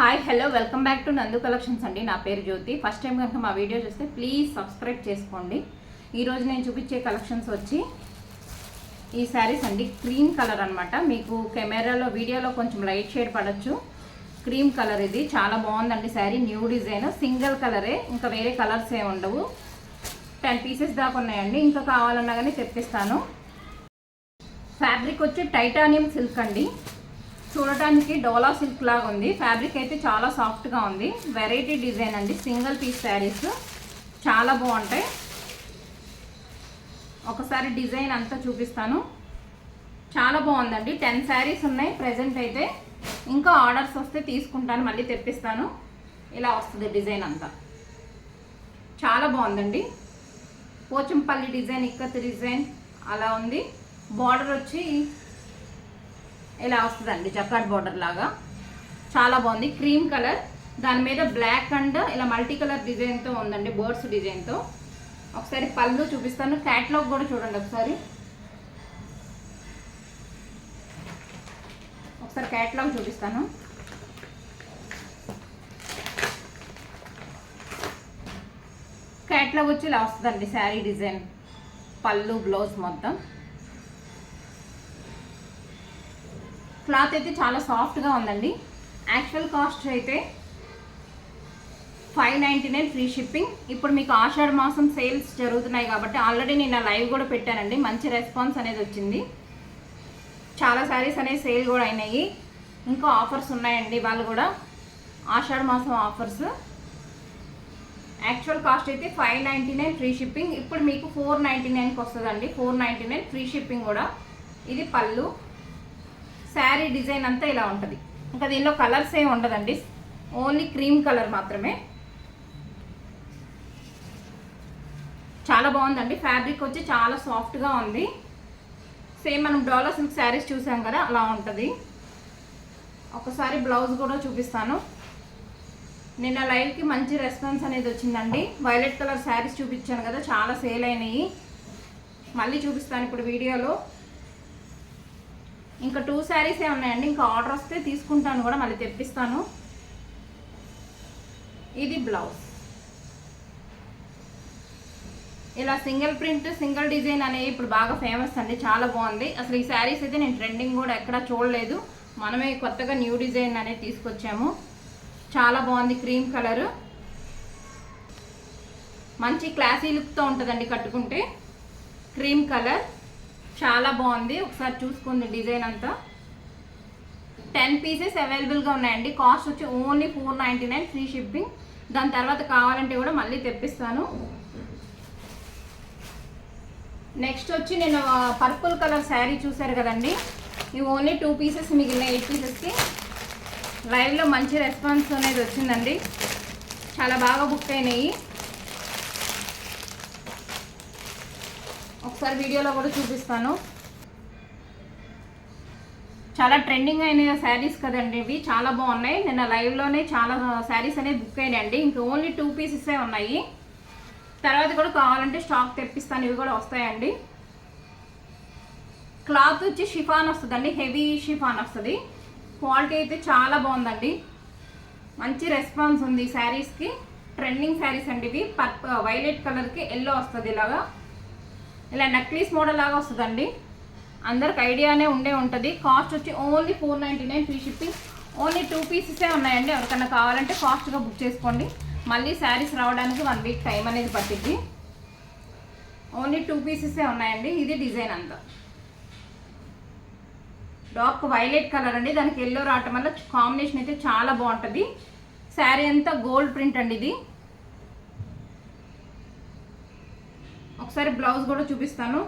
Hi hello welcome back to నందు collections అండి. నా పేరు జ్యోతి. ఫస్ట్ టైం కనుక మా వీడియో చూస్తే ప్లీజ్ సబ్స్క్రైబ్ చేసుకోండి. ఈరోజు నేను చూపించే కలెక్షన్స్ వచ్చి ఈ శారీస్ అండి. క్రీమ్ కలర్ అనమాట. మీకు కెమెరాలో వీడియోలో కొంచెం లైట్ షేడ్ పడవచ్చు. క్రీమ్ కలర్ ఇది చాలా బాగుందండి శారీ. న్యూ డిజైన్, సింగిల్ కలరే, ఇంకా వేరే కలర్స్ ఏమి ఉండవు. 10 పీసెస్ దాకా ఉన్నాయండి. ఇంకా కావాలన్నా కానీ తెప్పిస్తాను. ఫ్యాబ్రిక్ వచ్చి టైటానియం సిల్క్ అండి. చూడటానికి డోలా సిల్క్ లాగా ఉంది. ఫ్యాబ్రిక్ అయితే చాలా సాఫ్ట్గా ఉంది. వెరైటీ డిజైన్ అండి. సింగిల్ పీస్ శారీస్ చాలా బాగుంటాయి. ఒకసారి డిజైన్ అంతా చూపిస్తాను. చాలా బాగుందండి. 10 శారీస్ ఉన్నాయి ప్రజెంట్ అయితే. ఇంకా ఆర్డర్స్ వస్తే తీసుకుంటాను, మళ్ళీ తెప్పిస్తాను. ఇలా వస్తుంది డిజైన్ అంతా. చాలా బాగుందండి. పోచంపల్లి డిజైన్, ఇక్కత్ డిజైన్ అలా ఉంది. బార్డర్ వచ్చి ఇలా వస్తుందండి, జకాట్ బార్డర్ లాగా. చాలా బాగుంది. క్రీమ్ కలర్, దాని మీద బ్లాక్ అండ్ ఇలా మల్టీ కలర్ డిజైన్తో ఉందండి, బర్డ్స్ డిజైన్తో. ఒకసారి పళ్ళు చూపిస్తాను. క్యాట్లాగ్ కూడా చూడండి ఒకసారి. క్యాట్లాగ్ చూపిస్తాను. క్యాట్లాగ్ వచ్చి ఇలా వస్తుందండి శారీ డిజైన్, పళ్ళు, బ్లౌజ్ మొత్తం. క్లాత్ అయితే చాలా సాఫ్ట్గా ఉందండి. యాక్చువల్ కాస్ట్ అయితే 599 ఫ్రీ షిప్పింగ్. ఇప్పుడు మీకు ఆషాఢ మాసం సేల్స్ జరుగుతున్నాయి కాబట్టి ఆల్రెడీ నేను లైవ్ కూడా పెట్టానండి. మంచి రెస్పాన్స్ అనేది వచ్చింది. చాలా శారీస్ అనేవి సేల్ కూడా అయినాయి. ఇంకా ఆఫర్స్ ఉన్నాయండి వాళ్ళు కూడా, ఆషాఢ మాసం ఆఫర్స్. యాక్చువల్ కాస్ట్ అయితే 599 ఫ్రీ షిప్పింగ్. ఇప్పుడు మీకు 499కి వస్తుందండి. 499 ఫ్రీ షిప్పింగ్ కూడా. ఇది పళ్ళు. శారీ డిజైన్ అంతా ఇలా ఉంటుంది. ఇంకా దీనిలో కలర్స్ ఏమి ఉండదండి, ఓన్లీ క్రీమ్ కలర్ మాత్రమే. చాలా బాగుందండి. ఫ్యాబ్రిక్ వచ్చి చాలా సాఫ్ట్గా ఉంది. సేమ్ మనం డోలా సిల్క్ శారీస్ చూసాం కదా, అలా ఉంటుంది. ఒకసారి బ్లౌజ్ కూడా చూపిస్తాను. నిన్న లైవ్కి మంచి రెస్పాన్స్ అనేది వచ్చిందండి. వైలెట్ కలర్ శారీస్ చూపించాను కదా, చాలా సేల్ అయినాయి. మళ్ళీ చూపిస్తాను ఇప్పుడు వీడియోలో. ఇంకా 2 శారీసే ఉన్నాయండి. ఇంకా ఆర్డర్ వస్తే తీసుకుంటాను కూడా, మళ్ళీ తెప్పిస్తాను. ఇది బ్లౌజ్. ఇలా సింగిల్ ప్రింట్, సింగిల్ డిజైన్ అనేవి ఇప్పుడు బాగా ఫేమస్ అండి. చాలా బాగుంది. అసలు ఈ శారీస్ అయితే నేను ట్రెండింగ్ కూడా ఎక్కడా చూడలేదు. మనమే కొత్తగా న్యూ డిజైన్ అనేది తీసుకొచ్చాము. చాలా బాగుంది. క్రీమ్ కలర్, మంచి క్లాసీ లుక్తో ఉంటుందండి కట్టుకుంటే. క్రీమ్ కలర్ చాలా బాగుంది. ఒకసారి చూసుకోండి డిజైన్ అంతా. 10 పీసెస్ అవైలబుల్గా ఉన్నాయండి. కాస్ట్ వచ్చి ఓన్లీ 499 ఫ్రీ షిప్పింగ్. దాని తర్వాత కావాలంటే కూడా మళ్ళీ తెప్పిస్తాను. నెక్స్ట్ వచ్చి నేను పర్పుల్ కలర్ శారీ చూసారు కదండి. ఇవి ఓన్లీ 2 పీసెస్ మిగిలిన 8 పీసెస్కి. లైవ్లో మంచి రెస్పాన్స్ అనేది వచ్చిందండి. చాలా బాగా బుక్ అయినాయి. ఒకసారి వీడియోలో కూడా చూపిస్తాను. చాలా ట్రెండింగ్ అయిన శారీస్ కదండి ఇవి, చాలా బాగున్నాయి. నిన్న లైవ్లోనే చాలా శారీస్ అనేవి బుక్ అయినాయండి. ఇంకా ఓన్లీ 2 పీసెసే ఉన్నాయి. తర్వాత కూడా కావాలంటే స్టాక్ తెప్పిస్తాను. ఇవి కూడా వస్తాయండి. క్లాత్ వచ్చి షిఫాన్ వస్తుందండి, హెవీ షిఫాన్ వస్తుంది. క్వాలిటీ అయితే చాలా బాగుందండి. మంచి రెస్పాన్స్ ఉంది శారీస్కి. ట్రెండింగ్ శారీస్ అండి ఇవి. వైలెట్ కలర్కి ఎల్లో వస్తుంది. ఇలాగా ఇలా నక్లీస్ మోడల్ లాగా వస్తుందండి. అందరికి ఐడియానే ఉండే ఉంటుంది. కాస్ట్ వచ్చి ఓన్లీ 499 ఫ్రీ షిప్పింగ్. ఓన్లీ 2 పీసెసే ఉన్నాయండి. ఎవరికన్నా కావాలంటే ఫాస్ట్గా బుక్ చేసుకోండి. మళ్ళీ శారీస్ రావడానికి 1 వీక్ టైం అనేది పట్టింది. ఓన్లీ 2 పీసెసే ఉన్నాయండి. ఇది డిజైన్ అంతా డార్క్ వైలెట్ కలర్ అండి. దానికి ఎల్లో రావటం వల్ల కాంబినేషన్ అయితే చాలా బాగుంటుంది. శారీ అంతా గోల్డ్ ప్రింట్ అండి ఇది. ఒకసారి బ్లౌజ్ కూడా చూపిస్తాను.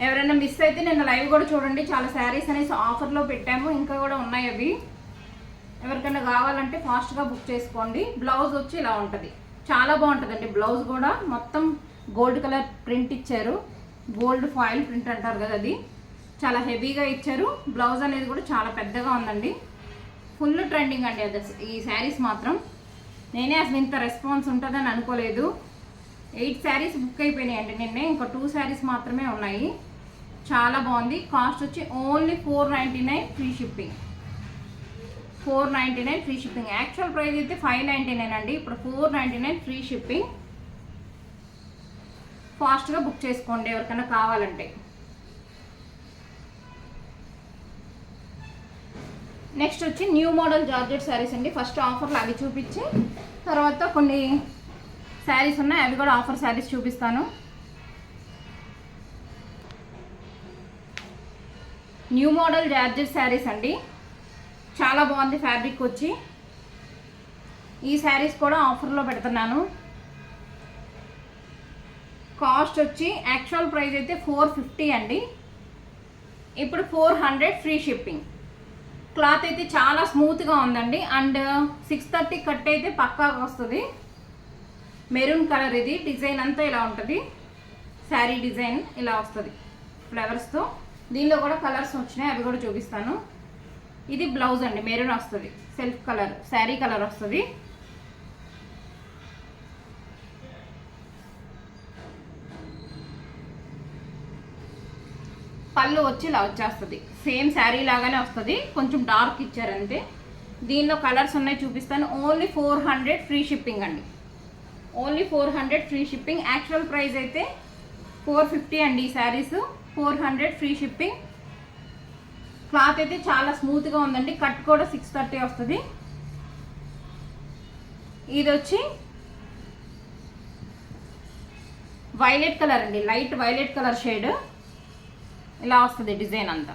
ఎవరైనా మిస్ అయితే నేను లైవ్ కూడా చూడండి. చాలా శారీస్ అనేసి ఆఫర్లో పెట్టాము. ఇంకా కూడా ఉన్నాయి అవి. ఎవరికైనా కావాలంటే ఫాస్ట్గా బుక్ చేసుకోండి. బ్లౌజ్ వచ్చి ఇలా ఉంటుంది. చాలా బాగుంటుందండి. బ్లౌజ్ కూడా మొత్తం గోల్డ్ కలర్ ప్రింట్ ఇచ్చారు. గోల్డ్ ఫాయిల్ ప్రింట్ అంటారు కదా, అది చాలా హెవీగా ఇచ్చారు. బ్లౌజ్ అనేది కూడా చాలా పెద్దగా ఉందండి. ఫుల్ ట్రెండింగ్ అండి అది ఈ శారీస్ మాత్రం. నేనే అసలు ఇంత రెస్పాన్స్ ఉంటుందని అనుకోలేదు. 8 శారీస్ బుక్ అయిపోయినాయండి నిన్నే. ఇంకా 2 శారీస్ మాత్రమే ఉన్నాయి. చాలా బాగుంది. కాస్ట్ వచ్చి only 499 free shipping. 499 free shipping. Actual price అయితే 599 అండి, ఇప్పుడు 499 ఫ్రీ షిప్పింగ్. ఫాస్ట్గా బుక్ చేసుకోండి ఎవరికైనా కావాలంటే. నెక్స్ట్ వచ్చి న్యూ మోడల్ జార్జెట్ శారీస్ అండి. ఫస్ట్ ఆఫర్లు అవి చూపించి తర్వాత కొన్ని శారీస్ ఉన్నాయి, అవి కూడా ఆఫర్ శారీస్ చూపిస్తాను. న్యూ మోడల్ జార్జెట్ శారీస్ అండి, చాలా బాగుంది ఫ్యాబ్రిక్ వచ్చి. ఈ శారీస్ కూడా ఆఫర్లో పెడుతున్నాను. కాస్ట్ వచ్చి యాక్చువల్ ప్రైస్ అయితే 450 అండి, ఇప్పుడు 400 ఫ్రీ షిప్పింగ్. క్లాత్ అయితే చాలా స్మూత్గా ఉందండి. అండ్ 630 కట్ అయితే పక్కాగా వస్తుంది. మెరూన్ కలర్, ఇది డిజైన్ అంతా ఇలా ఉంటుంది. శారీ డిజైన్ ఇలా వస్తుంది ఫ్లవర్స్తో. దీనిలో కూడా కలర్స్ వచ్చినాయి, అవి కూడా చూపిస్తాను. ఇది బ్లౌజ్ అండి, మెరూన్ వస్తుంది, సెల్ఫ్ కలర్ శారీ కలర్ వస్తుంది. పళ్ళు వచ్చి ఇలా వచ్చేస్తుంది, సేమ్ శారీ లాగానే వస్తుంది, కొంచెం డార్క్ ఇచ్చారు అంతే. దీనిలో కలర్స్ ఉన్నాయి, చూపిస్తాను. ఓన్లీ 400 ఫ్రీ షిప్పింగ్ అండి, only 400 free shipping. Actual price అయితే 450 అండి. ఈ శారీస్ 400 ఫ్రీ షిప్పింగ్. క్లాత్ అయితే చాలా స్మూత్గా ఉందండి. కట్ కూడా 630 వస్తుంది. ఇది వచ్చి వైలెట్ కలర్ అండి, లైట్ వైలెట్ కలర్ షేడ్ ఇలా వస్తుంది డిజైన్ అంతా.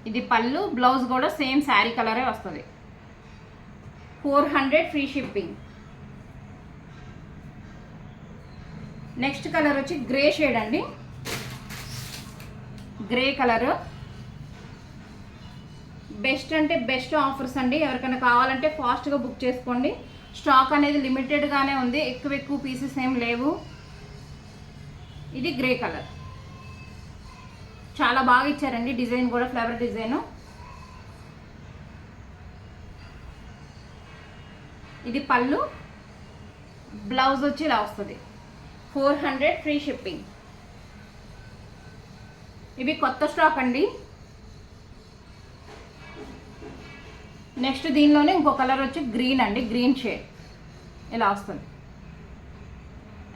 ఇది పళ్ళు, బ్లౌజ్ కూడా సేమ్ శారీ కలరే వస్తుంది. 400 ఫ్రీ షిప్పింగ్. నెక్స్ట్ కలర్ వచ్చి గ్రే షేడ్ అండి, గ్రే కలర్. బెస్ట్ అంటే బెస్ట్ ఆఫర్స్ అండి, ఎవరికైనా కావాలంటే ఫాస్ట్గా బుక్ చేసుకోండి. స్టాక్ అనేది లిమిటెడ్గానే ఉంది, ఎక్కువ పీసెస్ ఏం లేవు. ఇది గ్రే కలర్, చాలా బాగా ఇచ్చారండి డిజైన్ కూడా, ఫ్లవర్ డిజైన్. ఇది పళ్ళు, బ్లౌజ్ వచ్చి ఇలా వస్తుంది. 400 ఫ్రీ షిప్పింగ్. ఇవి కొత్త స్టాక్ అండి. నెక్స్ట్ దీనిలోనే ఇంకో కలర్ వచ్చి గ్రీన్ అండి, గ్రీన్ షేడ్ ఇలా వస్తుంది.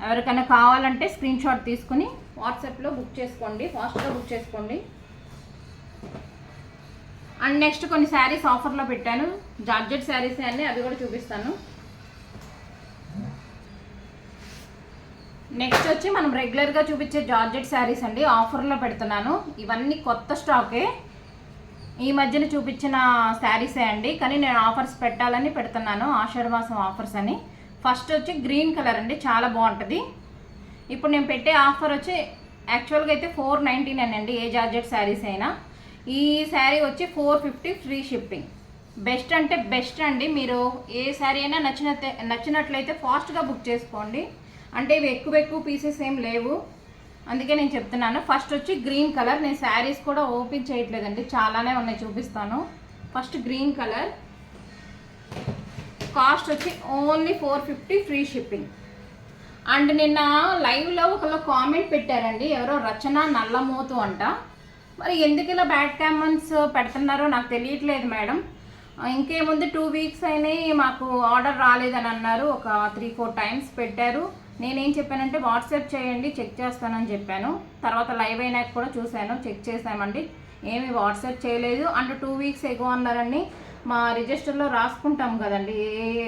ఎవరికైనా కావాలంటే స్క్రీన్ షాట్ తీసుకుని వాట్సాప్లో బుక్ చేసుకోండి, ఫాస్ట్గా బుక్ చేసుకోండి. అండ్ నెక్స్ట్ కొన్ని శారీస్ ఆఫర్లో పెట్టాను, జార్జెట్ శారీస్ అన్నీ, అవి కూడా చూపిస్తాను. నెక్స్ట్ వచ్చి మనం రెగ్యులర్గా చూపించే జార్జెట్ శారీస్ అండి, ఆఫర్లో పెడుతున్నాను. ఇవన్నీ కొత్త స్టాకే, ఈ మధ్యన చూపించిన శారీసే అండి, కానీ నేను ఆఫర్స్ పెట్టాలని పెడుతున్నాను, ఆషాఢ మాసం ఆఫర్స్ అని. ఫస్ట్ వచ్చి గ్రీన్ కలర్ అండి, చాలా బాగుంటుంది. ఇప్పుడు నేను పెట్టే ఆఫర్ వచ్చి యాక్చువల్గా అయితే 499 అండి, ఏ జార్జెట్ శారీస్ అయినా. ఈ శారీ వచ్చి 450 ఫ్రీ షిప్పింగ్. బెస్ట్ అంటే బెస్ట్ అండి, మీరు ఏ శారీ అయినా నచ్చినట్లయితే ఫాస్ట్గా బుక్ చేసుకోండి. అంటే ఇవి ఎక్కువ పీసెస్ ఏం లేవు, అందుకే నేను చెప్తున్నాను. ఫస్ట్ వచ్చి గ్రీన్ కలర్, నేను శారీస్ కూడా ఓపెన్ చేయట్లేదండి, చాలానే ఉన్నాయి, చూపిస్తాను. ఫస్ట్ గ్రీన్ కలర్, కాస్ట్ వచ్చి ఓన్లీ 450 ఫ్రీ షిప్పింగ్. అండ్ నిన్న లైవ్లో ఒకళ్ళు కామెంట్ పెట్టారండి, ఎవరో రచన నల్లమోతు అంట. మరి ఎందుకు ఇలా బ్యాడ్ కామెంట్స్ పెడుతున్నారో నాకు తెలియట్లేదు మేడం. ఇంకేముంది, 2 వీక్స్ అయినాయి, మాకు ఆర్డర్ రాలేదని అన్నారు. ఒక 3-4 టైమ్స్ పెట్టారు. నేనేం చెప్పానంటే వాట్సాప్ చేయండి, చెక్ చేస్తానని చెప్పాను. తర్వాత లైవ్ అయినాక కూడా చూశాను, చెక్ చేసామండి, ఏమి వాట్సాప్ చేయలేదు. అండ్ 2 వీక్స్ ఎగో అన్నారండి. మా రిజిస్టర్లో రాసుకుంటాం కదండి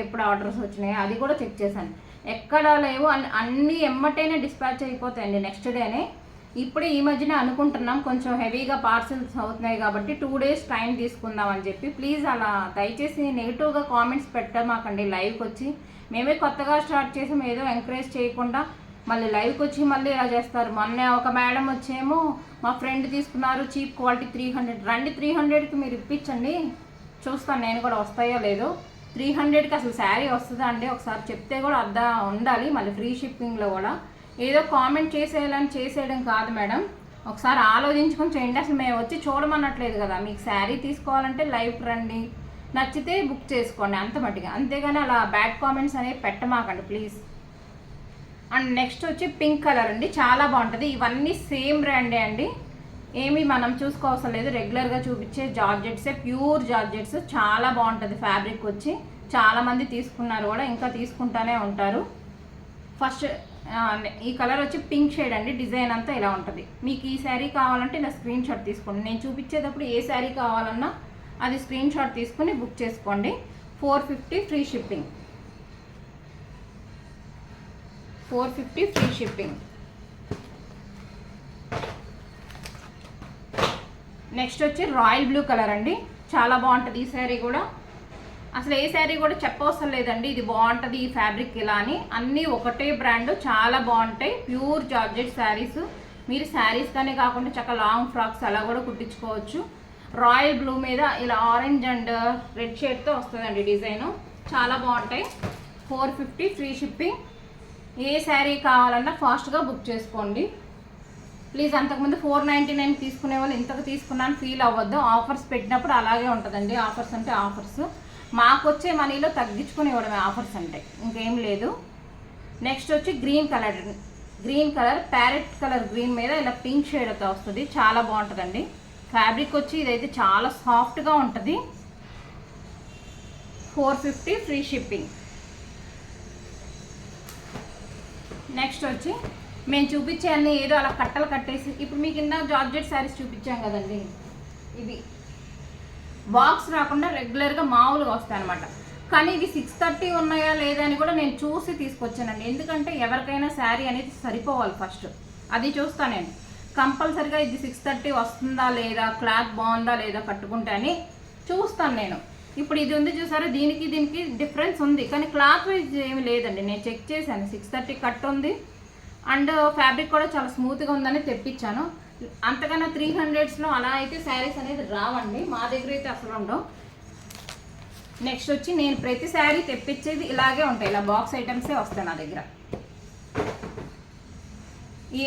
ఎప్పుడు ఆర్డర్స్ వచ్చినాయి, అది కూడా చెక్ చేశాను, ఎక్కడా లేవు. అన్నీ ఎమ్మటైనా డిస్పాచ్ అయిపోతాయండి నెక్స్ట్ డేనే. ఇప్పుడు ఈ మధ్యన అనుకుంటున్నాం కొంచెం హెవీగా పార్సల్స్ అవుతున్నాయి కాబట్టి 2 డేస్ టైం తీసుకుందాం అని చెప్పి. ప్లీజ్ అలా దయచేసి నెగిటివ్గా కామెంట్స్ పెట్టమాకండి లైవ్కి వచ్చి. మేమే కొత్తగా స్టార్ట్ చేసాం, ఏదో ఎంకరేజ్ చేయకుండా మళ్ళీ లైవ్కి వచ్చి మళ్ళీ ఇలా చేస్తారు. మొన్న ఒక మేడం వచ్చేమో మా ఫ్రెండ్ తీసుకున్నారు చీప్ క్వాలిటీ 300, రండి 300కి మీరు ఇప్పించండి, చూస్తాను నేను కూడా వస్తాయో లేదో. 300కి అసలు శారీ వస్తుందా అండి, ఒకసారి చెప్తే కూడా అర్థం ఉండాలి. మళ్ళీ ఫ్రీ షిప్పింగ్లో కూడా ఏదో కామెంట్ చేసేయడం కాదు మేడం, ఒకసారి ఆలోచించుకొని చేయండి. అసలు మేము వచ్చి చూడమన్నట్లేదు కదా, మీకు శారీ తీసుకోవాలంటే లైవ్కి రండి, నచ్చితే బుక్ చేసుకోండి అంత మట్టిగా, అంతేగాని అలా బ్యాడ్ కామెంట్స్ అనేవి పెట్టమాకండి ప్లీజ్. అండ్ నెక్స్ట్ వచ్చి పింక్ కలర్ అండి, చాలా బాగుంటుంది. ఇవన్నీ సేమ్ బ్రాండే అండి, ఏమి మనం చూసుకోవసం లేదు. రెగ్యులర్గా చూపించే జార్జెట్సే, ప్యూర్ జార్జెట్స్. చాలా బాగుంటుంది ఫ్యాబ్రిక్ వచ్చి. చాలామంది తీసుకున్నారు కూడా, ఇంకా తీసుకుంటానే ఉంటారు. ఫస్ట్ ఈ కలర్ వచ్చి పింక్ షేడ్ అండి. డిజైన్ అంతా ఇలా ఉంటుంది. మీకు ఈ శారీ కావాలంటే ఇలా స్క్రీన్ షాట్ తీసుకోండి. నేను చూపించేటప్పుడు ఏ శారీ కావాలన్నా అది స్క్రీన్ షాట్ తీసుకొని బుక్ చేసుకోండి. 450 free shipping. 450 free shipping. Next వచ్చి రాయల్ బ్లూ కలర్ అండి, చాలా బాగుంటుంది ఈ శారీ కూడా. అసలు ఏ శారీ కూడా చెప్పవసరం లేదండి, ఇది బాగుంటుంది ఈ ఫ్యాబ్రిక్ ఇలా అని. అన్నీ ఒకటే బ్రాండ్, చాలా బాగుంటాయి. Pure georgette saris. మీరు శారీస్ కానీ కాకుండా చక్కగా లాంగ్ ఫ్రాక్స్ అలా కూడా కుట్టించుకోవచ్చు. రాయల్ బ్లూ మీద ఇలా ఆరెంజ్ అండ్ రెడ్ షేడ్తో వస్తుందండి డిజైను. చాలా బాగుంటాయి. 450 ఫ్రీ షిప్పింగ్. ఏ శారీ కావాలన్నా ఫాస్ట్గా బుక్ చేసుకోండి ప్లీజ్. అంతకుముందు 499 తీసుకునే వాళ్ళు ఇంతకు తీసుకున్నాను ఫీల్ అవ్వద్దు. ఆఫర్స్ పెట్టినప్పుడు అలాగే ఉంటుందండి. ఆఫర్స్ అంటే ఆఫర్స్, మాకు వచ్చే మనీలో తగ్గించుకుని ఇవ్వడమే ఆఫర్స్ అంటే, ఇంకేం లేదు. నెక్స్ట్ వచ్చి green colour parrot colour green మీద ఇలా పింక్ షేడ్తో వస్తుంది. చాలా బాగుంటుందండి ఫ్యాబ్రిక్ వచ్చి. ఇదైతే చాలా సాఫ్ట్గా ఉంటుంది. 450 ఫ్రీ షిప్పింగ్. నెక్స్ట్ వచ్చి మేము చూపించే అన్నీ ఏదో అలా కట్టలు కట్టేసి, ఇప్పుడు మీకు కింద జార్జెట్ శారీస్ చూపించాం కదండి, ఇవి బాక్స్ రాకుండా రెగ్యులర్గా మామూలుగా వస్తాయి అనమాట. కానీ ఇవి 630 ఉన్నాయా లేదా అని కూడా నేను చూసి తీసుకొచ్చానండి. ఎందుకంటే ఎవరికైనా శారీ అనేది సరిపోవాలి, ఫస్ట్ అది చూస్తాను నేను. కంపల్సరిగా ఇది 630 వస్తుందా లేదా, క్లాత్ బాగుందా లేదా కట్టుకుంటే అని చూస్తాను నేను. ఇప్పుడు ఇది ఉంది చూసారా, దీనికి డిఫరెన్స్ ఉంది, కానీ క్లాత్ వైజ్ ఏమి లేదండి. నేను చెక్ చేశాను, 630 కట్ ఉంది అండ్ ఫ్యాబ్రిక్ కూడా చాలా స్మూత్గా ఉందని తెప్పించాను. అంతకన్నా 300స్లో అలా అయితే శారీస్ అనేది రావండి, మా దగ్గర అయితే అసలు ఉండవు. నెక్స్ట్ వచ్చి నేను ప్రతి శారీ తెప్పించేది ఇలాగే ఉంటాయి, ఇలా బాక్స్ ఐటమ్సే వస్తాయి నా దగ్గర.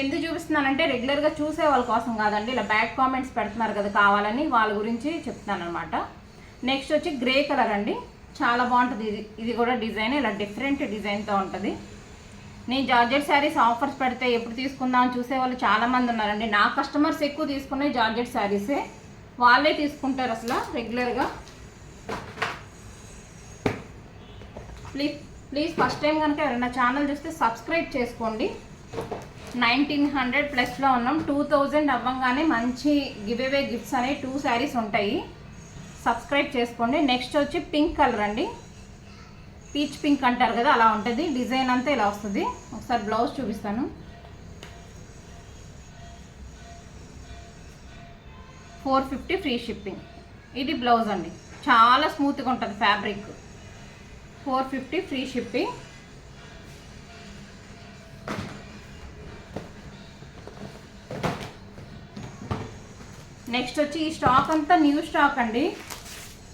ఎందుకు చూపిస్తున్నానంటే రెగ్యులర్గా చూసే వాళ్ళ కోసం కాదండి, ఇలా బ్యాడ్ కామెంట్స్ పెడుతున్నారు కదా కావాలని, వాళ్ళ గురించి చెప్తున్నాను అనమాట. నెక్స్ట్ వచ్చి గ్రే కలర్ అండి, చాలా బాగుంటుంది. ఇది కూడా డిజైన్ ఇలా డిఫరెంట్ డిజైన్తో ఉంటుంది. నేను జార్జెట్ శారీస్ ఆఫర్స్ పెడితే ఎప్పుడు తీసుకుందామని చూసే వాళ్ళు చాలామంది ఉన్నారండి. నా కస్టమర్స్ ఎక్కువ తీసుకునే జార్జెట్ శారీసే, వాళ్ళే తీసుకుంటారు అసలు రెగ్యులర్గా. ప్లీజ్ ఫస్ట్ టైం కనుక ఎవరైనా ఛానల్ చూస్తే సబ్స్క్రైబ్ చేసుకోండి. 1900+ ఉన్నాం. 2000 అవ్వగానే మంచి గివ్అవే గిఫ్ట్స్ అనేవి 2 శారీస్ ఉంటాయి, సబ్స్క్రైబ్ చేసుకోండి. నెక్స్ట్ వచ్చి పింక్ కలర్ అండి, పీచ్ పింక్ అంటారు కదా అలా ఉంటుంది. డిజైన్ అంతా ఇలా వస్తుంది. ఒకసారి బ్లౌజ్ చూపిస్తాను. 450 ఫ్రీ షిప్పింగ్. ఇది బ్లౌజ్ అండి, చాలా స్మూత్గా ఉంటుంది ఫ్యాబ్రిక్. 450 free shipping. నెక్స్ట్ వచ్చి ఈ స్టాక్ అంతా న్యూ స్టాక్ అండి.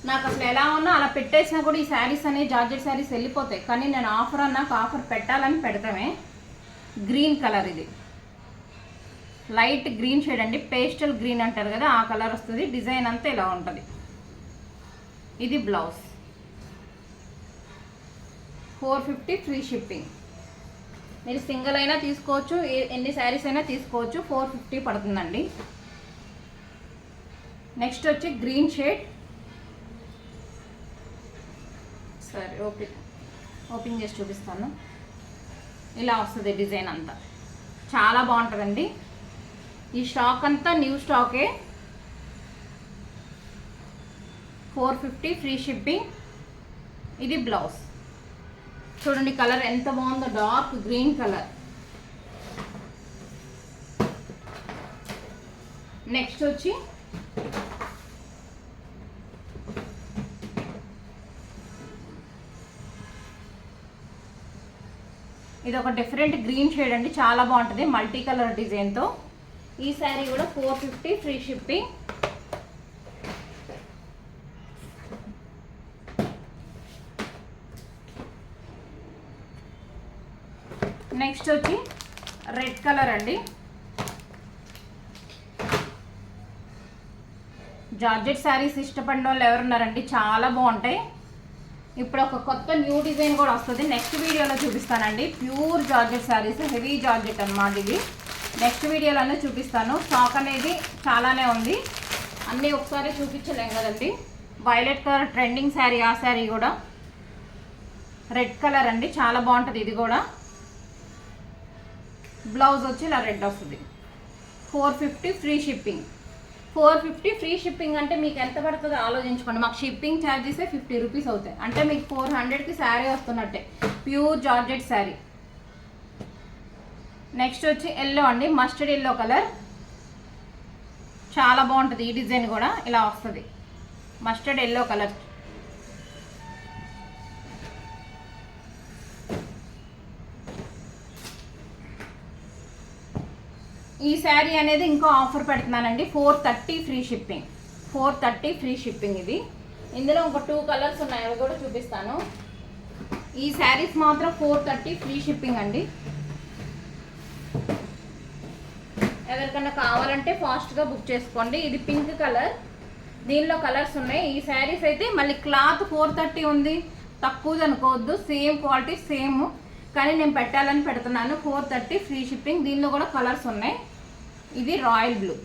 నాకు అసలు ఎలా ఉన్నా అలా పెట్టేసినా కూడా ఈ శారీస్ అనేవి జార్జెట్ శారీస్ వెళ్ళిపోతాయి, కానీ నేను నాకు ఆఫర్ పెట్టాలని పెడతామే. గ్రీన్ కలర్, ఇది లైట్ గ్రీన్ షేడ్ అండి, పేస్టల్ గ్రీన్ అంటారు కదా ఆ కలర్ వస్తుంది. డిజైన్ అంతా ఇలా ఉంటుంది. ఇది బ్లౌజ్. 450 free shipping. మీరు సింగిల్ అయినా తీసుకోవచ్చు, ఎన్ని శారీస్ అయినా తీసుకోవచ్చు. 450 పడుతుందండి. నెక్స్ట్ వచ్చి గ్రీన్ షేడ్. సరే ఓపెన్ చేసి చూపిస్తాను. ఇలా వస్తుంది డిజైన్ అంతా, చాలా బాగుంటుందండి. ఈ స్టాక్ అంతా న్యూ స్టాకే. 450 free shipping. ఇది బ్లౌజ్. చూడండి కలర్ ఎంత బాగుందో, డార్క్ గ్రీన్ కలర్. నెక్స్ట్ వచ్చి ఇది ఒక డిఫరెంట్ గ్రీన్ షేడ్ అండి, చాలా బాగుంటుంది మల్టీ కలర్ డిజైన్తో. ఈ శారీ కూడా 450 ఫ్రీ షిప్పింగ్. నెక్స్ట్ వచ్చి రెడ్ కలర్ అండి. జార్జెట్ శారీస్ ఇష్టపడిన వాళ్ళు ఎవరున్నారండి, చాలా బాగుంటాయి. ఇప్పుడు ఒక కొత్త న్యూ డిజైన్ కూడా వస్తుంది, నెక్స్ట్ వీడియోలో చూపిస్తానండి. Pure georgette saris, heavy georgette అన్నమాట ఇది. నెక్స్ట్ వీడియోలోనే చూపిస్తాను. స్టాక్ అనేది చాలానే ఉంది, అన్నీ ఒకసారి చూపించలేం కదండి. వైలెట్ కలర్ ట్రెండింగ్ శారీ, ఆ శారీ కూడా రెడ్ కలర్ అండి, చాలా బాగుంటుంది ఇది కూడా. బ్లౌజ్ వచ్చి ఇలా రెడ్ వస్తుంది. 450 ఫ్రీ షిప్పింగ్. 450 ఫ్రీ షిప్పింగ్ అంటే మీకు ఎంత పడుతుందో ఆలోచించుకోండి. మాకు షిప్పింగ్ ఛార్జెసే 50 రూపీస్ అవుతాయి, అంటే మీకు 400కి శారీ వస్తున్నట్టే. Pure georgette sari. నెక్స్ట్ వచ్చి ఎల్లో అండి, మస్టర్డ్ ఎల్లో కలర్, చాలా బాగుంటుంది. ఈ డిజైన్ కూడా ఇలా వస్తుంది, మస్టర్డ్ ఎల్లో కలర్. ఈ శారీ అనేది ఇంకో ఆఫర్ పెడుతున్నానండి, 430 ఫ్రీ షిప్పింగ్. 430 ఫ్రీ షిప్పింగ్ ఇది. ఇందులో ఇంకో 2 కలర్స్ ఉన్నాయి, అవి కూడా చూపిస్తాను. ఈ శారీస్ మాత్రం 430 ఫ్రీ షిప్పింగ్ అండి. ఎవరికన్నా కావాలంటే ఫాస్ట్గా బుక్ చేసుకోండి. ఇది పింక్ కలర్, దీనిలో కలర్స్ ఉన్నాయి. ఈ శారీస్ అయితే మళ్ళీ క్లాత్ 430 ఉంది, తక్కువది అనుకోవద్దు, సేమ్ క్వాలిటీ సేమ్, కానీ నేను పెట్టాలని పెడుతున్నాను. 430 ఫ్రీ షిప్పింగ్. దీనిలో కూడా కలర్స్ ఉన్నాయి. ఇది రాయల్ బ్లూ,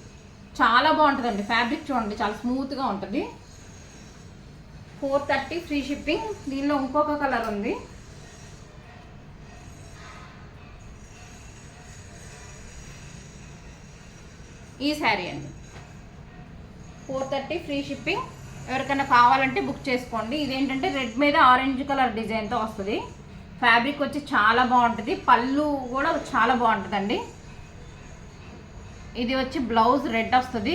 చాలా బాగుంటుందండి. ఫ్యాబ్రిక్ చూడండి, చాలా స్మూత్గా ఉంటుంది. 430 ఫ్రీ షిప్పింగ్. దీనిలో ఇంకొక కలర్ ఉంది, ఈ శారీ అండి. 430 ఫ్రీ షిప్పింగ్. ఎవరికైనా కావాలంటే బుక్ చేసుకోండి. ఇదేంటంటే రెడ్ మీద ఆరెంజ్ కలర్ డిజైన్తో వస్తుంది. ఫ్యాబ్రిక్ వచ్చి చాలా బాగుంటుంది, పళ్ళు కూడా చాలా బాగుంటుందండి. ఇది వచ్చి బ్లౌజ్ రెడ్ వస్తుంది,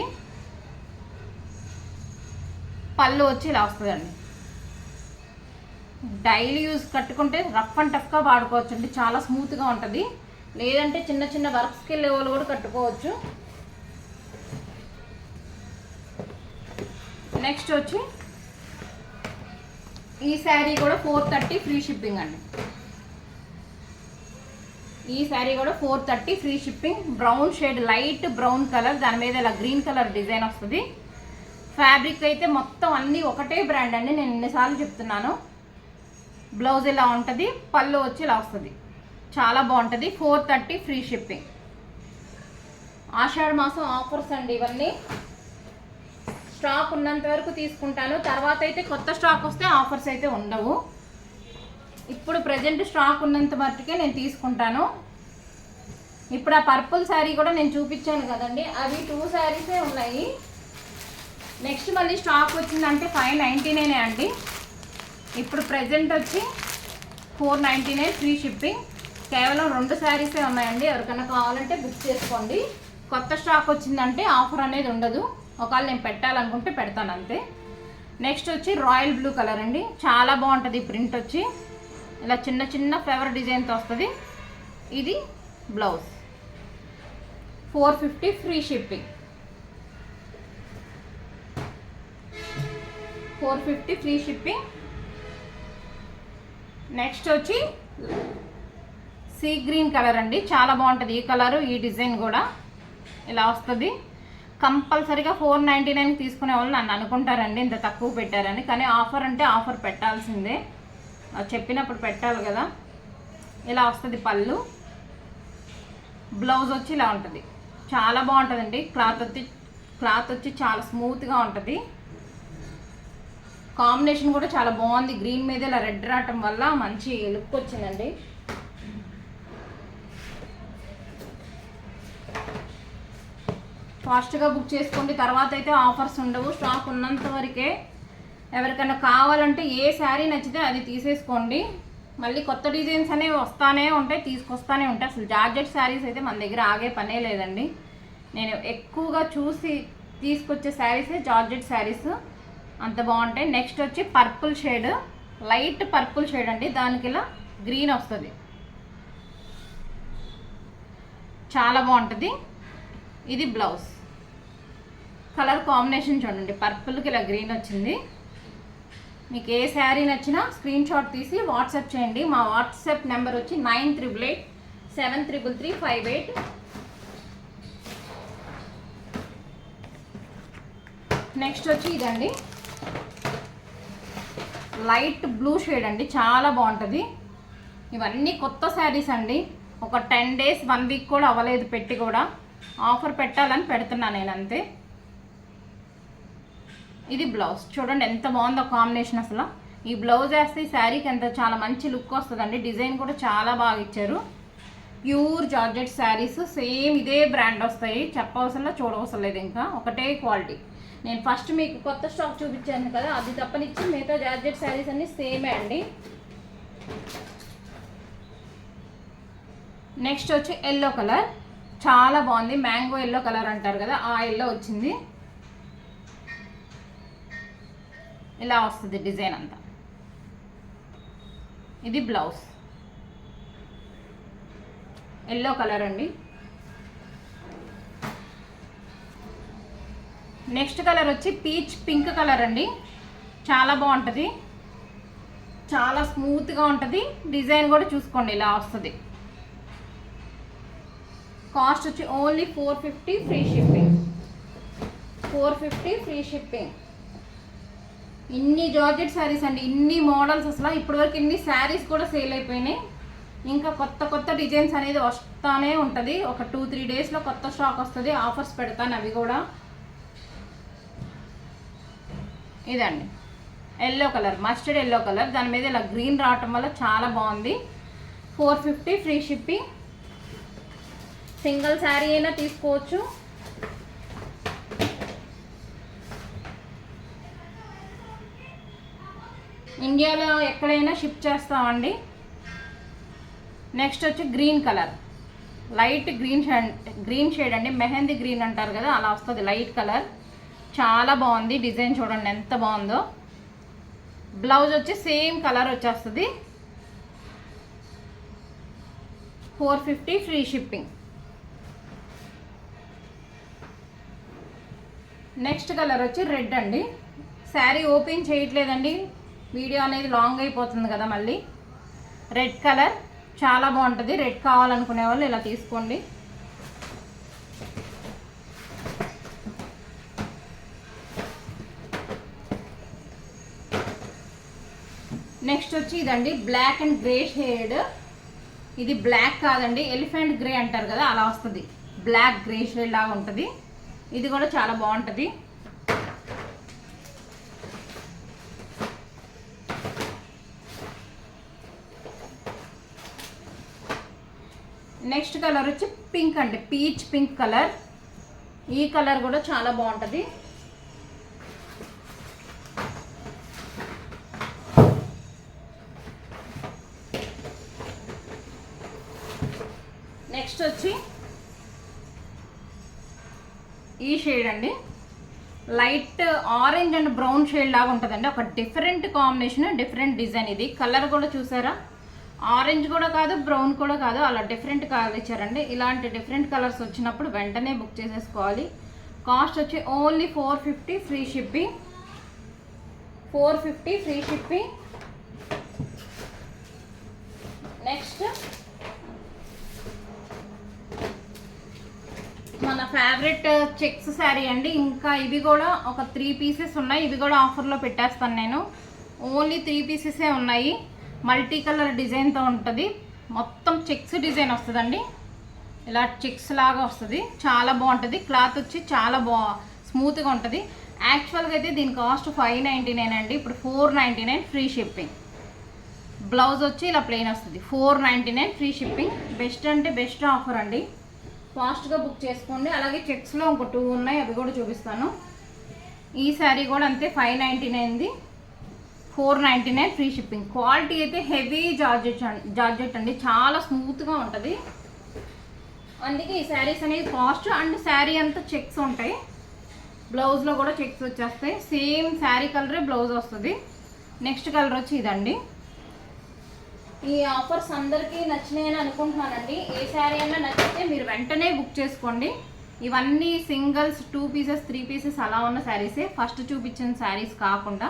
పళ్ళు వచ్చి ఇలా వస్తుందండి. డైలీ యూజ్ కట్టుకుంటే రఫ్ అండ్ టఫ్గా వాడుకోవచ్చు అండి, చాలా స్మూత్గా ఉంటుంది. లేదంటే చిన్న చిన్న వర్క్స్కి వెళ్ళే వాళ్ళు కూడా కట్టుకోవచ్చు. నెక్స్ట్ వచ్చి ఈ శారీ కూడా 430 ఫ్రీ షిప్పింగ్ అండి. ఈ శారీ కూడా 430 free shipping. Brown shade, light brown colour, దాని మీద ఇలా గ్రీన్ కలర్ డిజైన్ వస్తుంది. ఫ్యాబ్రిక్ అయితే మొత్తం అన్నీ ఒకటే బ్రాండ్ అండి, నేను ఎన్నిసార్లు చెప్తున్నాను. బ్లౌజ్ ఇలా ఉంటుంది, పళ్ళు వచ్చి ఇలా వస్తుంది, చాలా బాగుంటుంది. 430 ఫ్రీ షిప్పింగ్. ఆషాఢ మాసం ఆఫర్స్ అండి ఇవన్నీ. స్టాక్ ఉన్నంత వరకు తీసుకుంటాను, తర్వాత అయితే కొత్త స్టాక్ వస్తే ఆఫర్స్ అయితే ఉండవు. ఇప్పుడు ప్రజెంట్ స్టాక్ ఉన్నంత మట్టుకే నేను తీసుకుంటాను. ఇప్పుడు ఆ పర్పుల్ శారీ కూడా నేను చూపించాను కదండి, అవి 2 శారీసే ఉన్నాయి. నెక్స్ట్ మళ్ళీ స్టాక్ వచ్చిందంటే 599 అండి. ఇప్పుడు ప్రజెంట్ వచ్చి 499 ఫ్రీ షిప్పింగ్. కేవలం 2 శారీసే ఉన్నాయండి, ఎవరికైనా కావాలంటే బుక్ చేసుకోండి. కొత్త స్టాక్ వచ్చిందంటే ఆఫర్ అనేది ఉండదు, ఒకవేళ నేను పెట్టాలనుకుంటే పెడతాను అంతే. నెక్స్ట్ వచ్చి రాయల్ బ్లూ కలర్ అండి, చాలా బాగుంటుంది. ప్రింట్ వచ్చి ఇలా చిన్న చిన్న ఫ్లవర్ డిజైన్తో వస్తుంది. ఇది blouse. 450 free shipping. 450 free shipping. Next వచ్చి సీ గ్రీన్ కలర్ అండి, చాలా బాగుంటుంది. ఈ కలరు, ఈ డిజైన్ కూడా ఇలా వస్తుంది. కంపల్సరీగా 499 తీసుకునే వాళ్ళు నన్ను అనుకుంటారండి ఇంత తక్కువ పెట్టారని, కానీ ఆఫర్ అంటే ఆఫర్ పెట్టాల్సిందే, చెప్పినప్పుడు పెట్టాలి కదా. ఇలా వస్తుంది పళ్ళు, బ్లౌజ్ వచ్చి ఇలా ఉంటుంది, చాలా బాగుంటుందండి. క్లాత్ వచ్చి చాలా స్మూత్గా ఉంటుంది. కాంబినేషన్ కూడా చాలా బాగుంది, గ్రీన్ మీద ఇలా రెడ్ రావటం వల్ల మంచి లుక్ వచ్చిందండి. ఫాస్ట్గా బుక్ చేసుకోండి, తర్వాత అయితే ఆఫర్స్ ఉండవు, స్టాక్ ఉన్నంత వరకే. ఎవరికైనా కావాలంటే ఏ శారీ నచ్చితే అది తీసేసుకోండి. మళ్ళీ కొత్త డిజైన్స్ అనేవి వస్తానే ఉంటాయి, తీసుకొస్తానే ఉంటాయి. అసలు జార్జెట్ శారీస్ అయితే మన దగ్గర ఆగే పనే లేదండి. నేను ఎక్కువగా చూసి తీసుకొచ్చే శారీసే జార్జెట్ శారీస్, అంత బాగుంటాయి. నెక్స్ట్ వచ్చి purple shade, light purple shade అండి, దానికి ఇలా గ్రీన్ వస్తుంది, చాలా బాగుంటుంది. ఇది బ్లౌజ్. కలర్ కాంబినేషన్ చూడండి, పర్పుల్కి ఇలా గ్రీన్ వచ్చింది. మీకు ఏ శారీ నచ్చినా స్క్రీన్ షాట్ తీసి వాట్సాప్ చేయండి. మా వాట్సాప్ నెంబర్ వచ్చి 9887333558. నెక్స్ట్ వచ్చి ఇదండి లైట్ బ్లూ షేడ్ అండి, చాలా బాగుంటుంది. ఇవన్నీ కొత్త శారీస్ అండి, ఒక 10 days 1 week కూడా అవ్వలేదు పెట్టి, కూడా ఆఫర్ పెట్టాలని పెడుతున్నాను నేను అంతే. ఇది బ్లౌజ్ చూడండి ఎంత బాగుందో కాంబినేషన్. అసలు ఈ బ్లౌజ్ వేస్తే ఈ శారీకి ఎంత చాలా మంచి లుక్ వస్తుందండి. డిజైన్ కూడా చాలా బాగా ఇచ్చారు. ప్యూర్ జార్జెట్ శారీస్, సేమ్ ఇదే బ్రాండ్ వస్తాయి, చెప్పవసరం చూడవసరం లేదు, ఇంకా ఒకటే క్వాలిటీ. నేను ఫస్ట్ మీకు కొత్త స్టాక్ చూపించాను కదా, అది తప్పనిచ్చి మిగతా జార్జెట్ శారీస్ అన్నీ సేమే అండి. నెక్స్ట్ వచ్చి ఎల్లో కలర్, చాలా బాగుంది. మ్యాంగో ఎల్లో కలర్ అంటారు కదా, ఆ ఎల్లో వచ్చింది. ఇలా వస్తుంది డిజైన్ అంతా. ఇది బ్లౌజ్, ఎల్లో కలర్ అండి. నెక్స్ట్ కలర్ వచ్చి పీచ్ పింక్ కలర్ అండి, చాలా బాగుంటుంది, చాలా స్మూత్గా ఉంటుంది. డిజైన్ కూడా చూసుకోండి ఇలా వస్తుంది. కాస్ట్ వచ్చి only 450 free shipping. 450 free shipping. ఇన్ని జార్జెట్ శారీస్ అండి, ఇన్ని మోడల్స్, అసలు ఇప్పటివరకు ఇన్ని శారీస్ కూడా సేల్ అయిపోయినాయి. ఇంకా కొత్త కొత్త డిజైన్స్ అనేది వస్తానే ఉంటుంది. ఒక 2-3 డేస్లో కొత్త స్టాక్ వస్తుంది, ఆఫర్స్ పెడతాను అవి కూడా. ఇదండి yellow colour, mustard yellow colour, దాని మీద ఇలా గ్రీన్ రావటం వల్ల చాలా బాగుంది. 450 ఫ్రీ షిప్పింగ్. సింగిల్ శారీ అయినా తీసుకోవచ్చు. ఇండియాలో ఎక్కడైనా షిప్ చేస్తామండి. నెక్స్ట్ వచ్చి green colour, light green shade అండి, మెహందీ గ్రీన్ అంటారు కదా, అలా వస్తుంది లైట్ కలర్. చాలా బాగుంది డిజైన్, చూడండి ఎంత బాగుందో. బ్లౌజ్ వచ్చి సేమ్ కలర్ వచ్చేస్తుంది. 450 ఫ్రీ షిప్పింగ్. నెక్స్ట్ కలర్ వచ్చి రెడ్ అండి. శారీ ఓపెన్ చేయట్లేదండి, వీడియో అనేది లాంగ్ అయిపోతుంది కదా మళ్ళీ. రెడ్ కలర్ చాలా బాగుంటుంది. రెడ్ కావాలనుకునే వాళ్ళు ఇలా తీసుకోండి. నెక్స్ట్ వచ్చి ఇదండి బ్లాక్ అండ్ గ్రే షేడ్. ఇది బ్లాక్ కాదండి, ఎలిఫెంట్ గ్రే అంటారు కదా, అలా వస్తుంది. బ్లాక్ గ్రే షేడ్ లాగా ఉంటుంది. ఇది కూడా చాలా బాగుంటుంది. నెక్స్ట్ కలర్ వచ్చి పింక్ అండి, పీచ్ పింక్ కలర్. ఈ కలర్ కూడా చాలా బాగుంటుంది. నెక్స్ట్ వచ్చి ఈ షేడ్ అండి, light orange and brown shade లాగా ఉంటుందండి. ఒక డిఫరెంట్ కాంబినేషన్, డిఫరెంట్ డిజైన్. ఇది కలర్ కూడా చూసారా, ఆరెంజ్ కూడా కాదు, బ్రౌన్ కూడా కాదు, అలా డిఫరెంట్ కలర్ ఇచ్చారండి. ఇలాంటి డిఫరెంట్ కలర్స్ వచ్చినప్పుడు వెంటనే బుక్ చేసేసుకోవాలి. కాస్ట్ వచ్చి only 450 free shipping. 450 free shipping. Next మన ఫేవరెట్ చెక్స్ శారీ అండి. ఇంకా ఇవి కూడా ఒక 3 pieces ఉన్నాయి, ఇవి కూడా ఆఫర్లో పెట్టేస్తాను నేను. ఓన్లీ 3 pieces ఉన్నాయి. మల్టీ కలర్ డిజైన్తో ఉంటుంది, మొత్తం చెక్స్ డిజైన్ వస్తుందండి. ఇలా చెక్స్ లాగా వస్తుంది, చాలా బాగుంటుంది. క్లాత్ వచ్చి చాలా స్మూత్గా ఉంటుంది. యాక్చువల్గా అయితే దీని కాస్ట్ 599 అండి, ఇప్పుడు 499 ఫ్రీ షిప్పింగ్. బ్లౌజ్ వచ్చి ఇలా ప్లెయిన్ వస్తుంది. 499 ఫ్రీ షిప్పింగ్. బెస్ట్ అంటే బెస్ట్ ఆఫర్ అండి, ఫాస్ట్గా బుక్ చేసుకోండి. అలాగే చెక్స్లో ఇంకో 2 ఉన్నాయి, అవి కూడా చూపిస్తాను. ఈ శారీ కూడా అంతే, 599ది, 499 ఫ్రీ షిప్పింగ్. క్వాలిటీ అయితే హెవీ జార్జెట్ అండి, చాలా స్మూత్గా ఉంటుంది. అందుకే ఈ శారీస్ అనేది కాస్ట్. అండ్ శారీ అంతా చెక్స్ ఉంటాయి, బ్లౌజ్లో కూడా చెక్స్ వచ్చేస్తాయి. సేమ్ శారీ కలరే బ్లౌజ్ వస్తుంది. నెక్స్ట్ కలర్ వచ్చి ఇదండి. ఈ ఆఫర్స్ అందరికీ నచ్చినాయని అనుకుంటున్నానండి. ఏ శారీ అయినా నచ్చితే మీరు వెంటనే బుక్ చేసుకోండి. ఇవన్నీ సింగిల్స్, 2 pieces 3 pieces అలా ఉన్న శారీసే, ఫస్ట్ చూపించిన శారీస్ కాకుండా.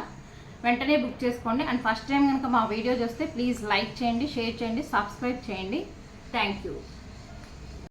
వెంటనే బుక్ చేసుకోండి. అండ్ ఫస్ట్ టైం కనుక మా వీడియో చూస్తే ప్లీజ్ లైక్ చేయండి, షేర్ చేయండి, సబ్స్క్రైబ్ చేయండి. Thank you.